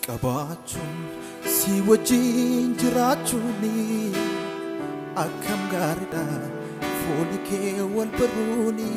Qabachuun si wajjin jiraachuuni akkam gaariidha fuuli kee wal baruuni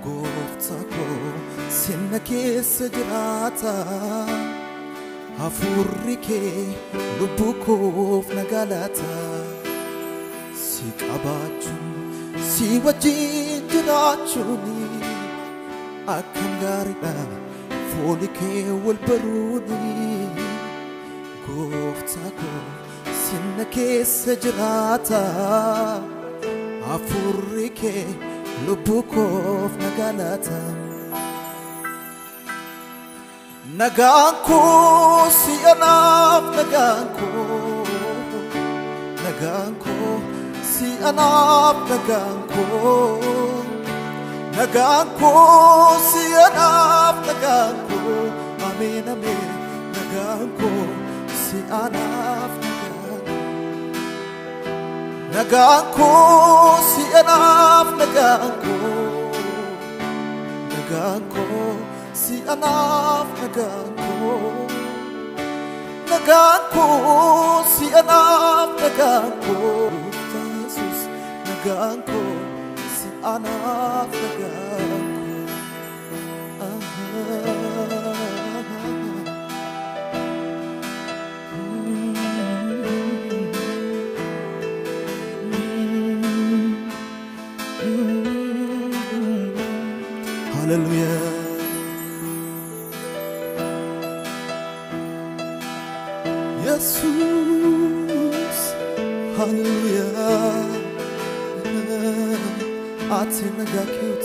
gooftaa koo sinna keessa jiraata hafuurri kee lubbuu koof nagalaata si qabachuun si wajjin jiraachuuni akkam gaariidha fuuli kee wal baruuni gooftaa koo sinna keessa jiraata hafuurri kee lubbuu koof nagalaata nagaan koo si anaaf nagaan koo si anaaf nagaan koo si anaaf nagaan koo amen amen nagaan koo si anaaf nagaan koo si anaaf nagaan koo si anaaf nagaan koo si anaaf nagaan koo Jesus nagaan koo si anaaf nagaan Hallelujah. Jesus, hallelujah. Ati nagakut.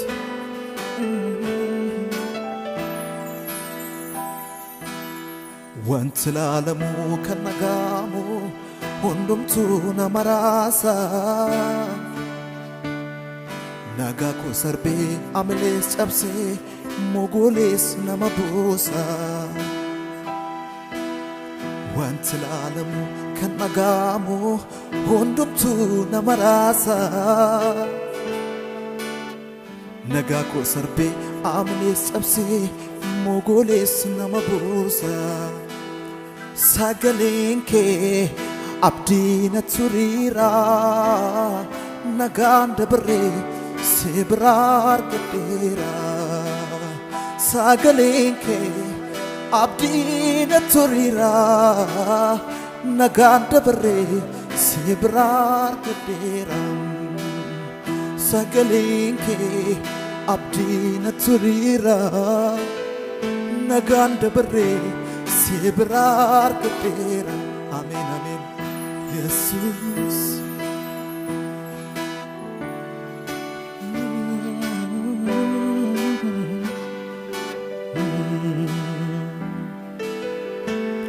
Wanti laalamu kan nagamu hundumtu namarasa. Nagaa koo sarbee amalees cabsee mogolees nama buusa wanti laalamu kan nagamu hundumtu nama raasa nagaa koo sarbee amalees cabsee mogolees nama buusa sagaleen kee abdiina turiira nagaan dabaree Sebrar kedera sagaleen kee abdiina turira nagaan dabaree sebrar kedera sagaleen kee abdiina turira nagaan dabaree sebrar kedera amen amen Jesus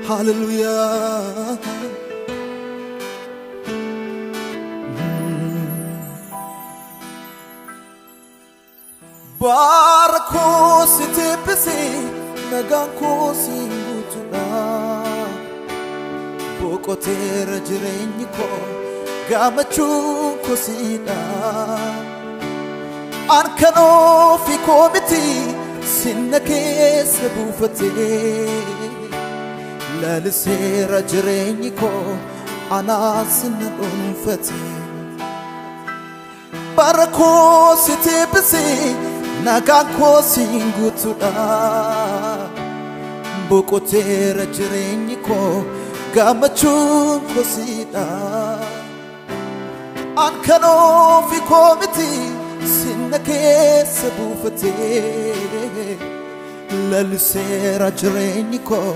Hallelujah. Barko sitepese naganko singutuna bokotera jirenyiko gamachu kosida arkano fi komiti sinnake sebufate لالسير جرينيكو أنا سنن أنفتي باركو ستبسي ناقاكو سينغوتودا بوكو تير جرينيكو gammachuun kosiidha ankanoo fi koomiti sinna keessa buufatee lalliseera jireenyi koo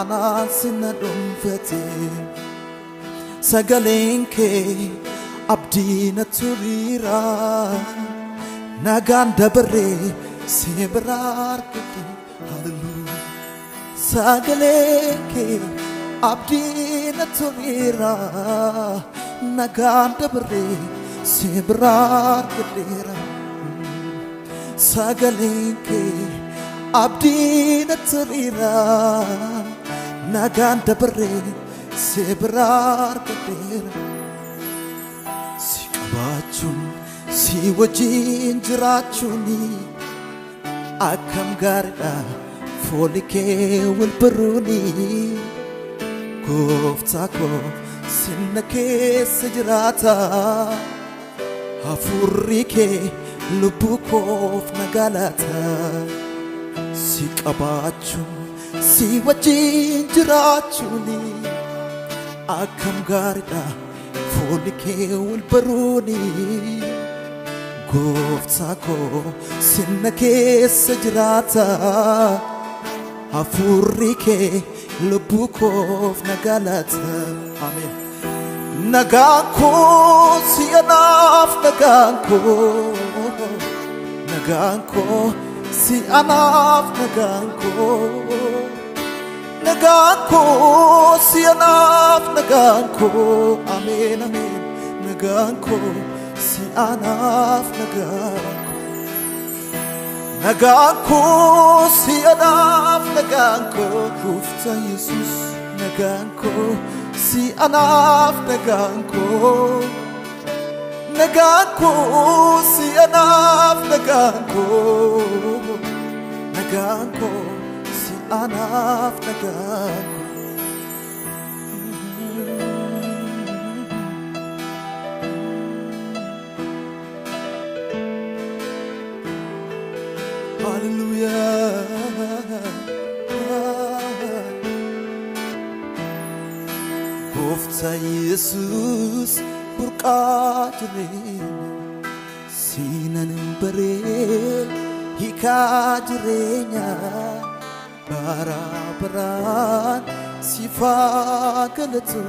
anaan sinna dhuunfatee sagaleen kee abdii na turiira nagaan dabaree si biraa argadhe hallelujah sagaleen kee abdii na turiira nagaan dabaree si biraa argadheera sagaleen kee abdii na turiira nagaan dabaree si biraa argadheera si qabaachuun si wajjin jiraachuuni akkam gaariidha foolli kee wal baruuni gooftaa koo sinna keessa jiraata hafuurri kee lubbuu koof nagalaata si qabaachuun si wajjin jiraachuuni akkam gaariidha foolli kee wal baruuni gooftaa koo sinna keessa jiraata hafuurri kee lubbuu koof nagalaata amen nagaan koo si anaaf nagaan koo si anaaf nagaan koo si anaaf nagaan koo amen amen nagaan koo si anaaf nagaan koo si anaaf nagaan koo gooftaa Yesuus nagaan koo si anaaf nagaan koo si anaaf nagaan koo si anaaf nagaan koo hallelujah gooftaa Yesuus burqaa jireenya siinan baree hiikaa jireenya bara baraan sifaa galatu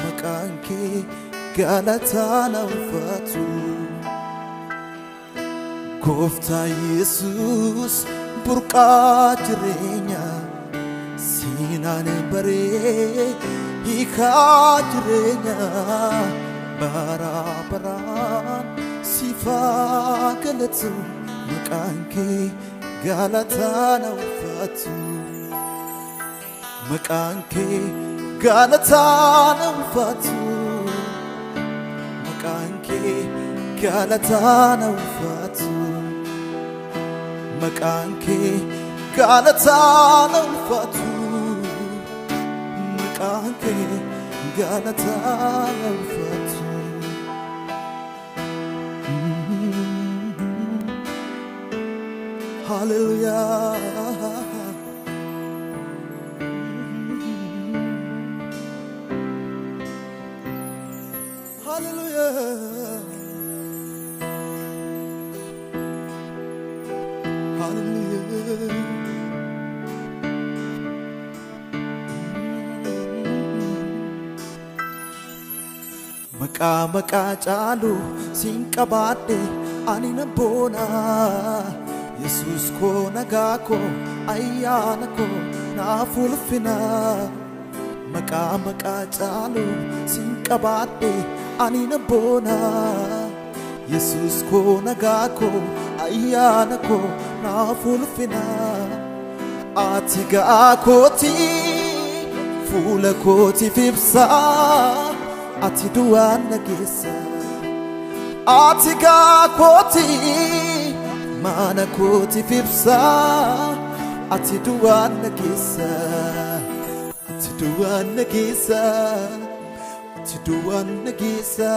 maqaan kee galataan ulfaatu gooftaa Yesuus burqaa jireenya siinan baree hiikaa jireenya bara baraan sifaa galatu maqaan kee galataan ulfaatu maqaan kee galataan ulfaatu maqaan kee galataan ulfaatu maqaan kee galataan ulfaatu maqaan kee galataan ulfaatu hallelujah hallelujah hallelujah maqaa caalu siin qabaadhe ani nan boona Yesuus koo nagaa koo ayyaana koo naaf ulfina maqaa caalu siin qabaadhe ani nan boona Yesuus koo nagaa koo ayyaana koo naaf ulfina ati ga'aa kooti fuula kootiif ibsaa ati du'aan nageessa ati ga'aa kooti mana kootiif ibsaa ati du'aan nageessa ati du'aan nageessa ati du'aan nageessa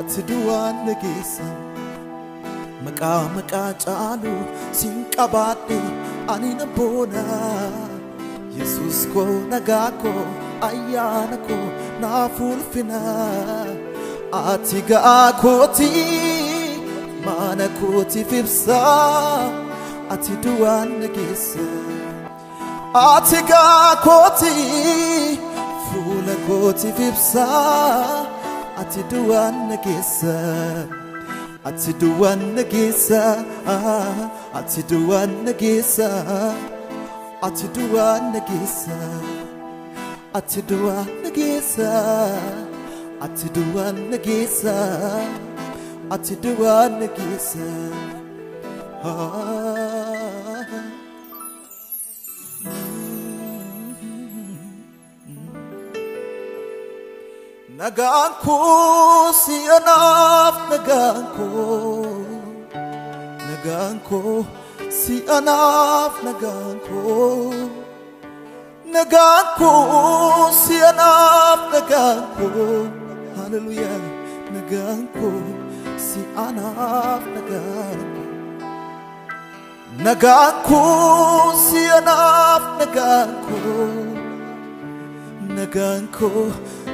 ati du'aan nageessa maqaa caalu siin qabaadhe ani nan boona Yesus ko nagako ayana ko na fulfina ati gaakoti mana koti fibsa ati duan nagisa ati gaakoti fula koti fibsa ati duan nagisa ati duan nagisa ati duan nagisa ati duan nagisa ati duan nagisa ati duan nagisa ati duan nagisa Nagangko si anak nagangko si anak nagangko si anak hallelujah nagangko si anak nagangko si anak nagangko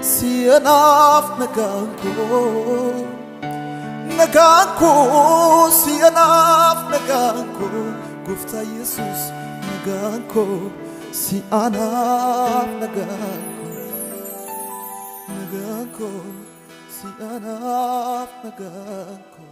si anak nagangko si anak Gufta Jesus nagangko si anak nagangko si anak nagangko